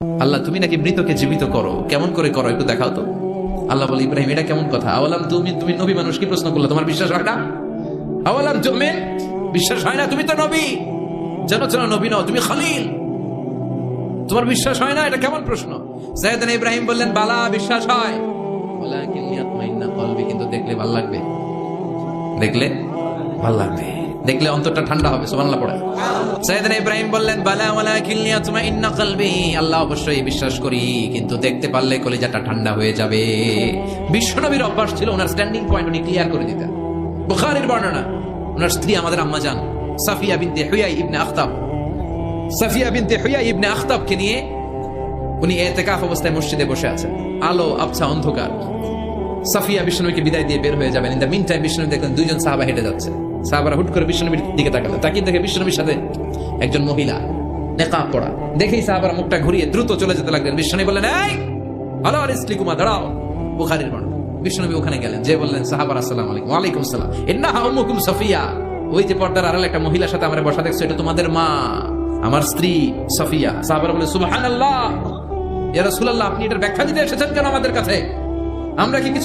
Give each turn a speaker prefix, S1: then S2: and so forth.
S1: আল্লাহ তুমি নাকি মৃতকে জীবিত করো, কেমন করে করো একটু দেখাও তো। আল্লাহ বলে, ইব্রাহিম এটা কেমন কথা? আওয়ালাম তুমি তুমি নবী মানুষ, কি প্রশ্ন করলো? তোমার বিশ্বাস হয় না? আওয়ালাম তুমি বিশ্বাস হয় না? তুমি তো নবী, জানো জানো নবী নও, তুমি খলিল, তোমার বিশ্বাস হয় না? এটা কেমন প্রশ্ন? সাইয়েদনা ইব্রাহিম বললেন, বালা বিশ্বাস হয়, ওয়ালাকিন লিয়াতমাইন্না কলবি, কিন্তু দেখলে ভালো লাগবে, দেখলে ভালো লাগবে, দেখলে অন্তরটা ঠান্ডা হবে। সুবহানাল্লাহ পড়ে সাইয়েদনা ইব্রাহিম বললেন, বালা ওয়ালাকিন লিয়াতমাইন্না কলবি, আল্লাহ অবশ্যই বিশ্বাস করি, কিন্তু দেখতে পারলে কলিজাটা ঠান্ডা হয়ে যাবে। বিশ্বনবীর অভ্যাস ছিল ওনার স্ট্যান্ডিং পয়েন্ট উনি ক্লিয়ার করে দিতেন। বুখারীর বর্ণনা, ওনার স্ত্রী আমাদের আম্মা জান সাফিয়া বিনতে হুয়াই ইবনে আখতাব, সাফিয়া বিনতে হুয়াই ইবনে আখতাবকে নিয়ে উনি ইতিকাফ অবস্থায় মসজিদে বসে আছেন, আলো আবছা অন্ধকার। সাফিয়া বিশ্বনবীকে বিদায় দিয়ে বের হয়ে যাবেন। ইন দ্য মিন টাইম বিশ্বনবী দেখলেন দুইজন সাহাবা হেঁটে যাচ্ছে। সাহাবারা হুট করে বিশ্বনবীর দিকে তাকালেন, তাকিয়ে দেখে বিশ্বনবীর সাথে একজন মহিলা নেকাব পরা। দেখেই সাহাবারা মুখটা ঘুরিয়ে দ্রুত চলে যেতে লাগলেন। বিশ্বনবী বললেন, এই আলা রিজলিকুমা, দাঁড়াও। বুখারীর বর্ণনা। বিশ্বনবী ওখানে গেলেন, যে বললেন সাহাবারা আসসালামু আলাইকুম। ওয়ালাইকুম আসসালাম। ইন্নাহা উম্মুকুম সাফিয়া, ওই যে পর্দার আড়ালে একটা মহিলার সাথে আমরা বসা দেখছো, এটা তোমাদের মা, আমার স্ত্রী সাফিয়া। সাহাবারা বলে, সুবহানাল্লাহ, ইয়া রাসূলুল্লাহ, আপনি এটার ব্যাখ্যা দিতে এসেছেন কেন আমাদের কাছে? আমরা কি কিছু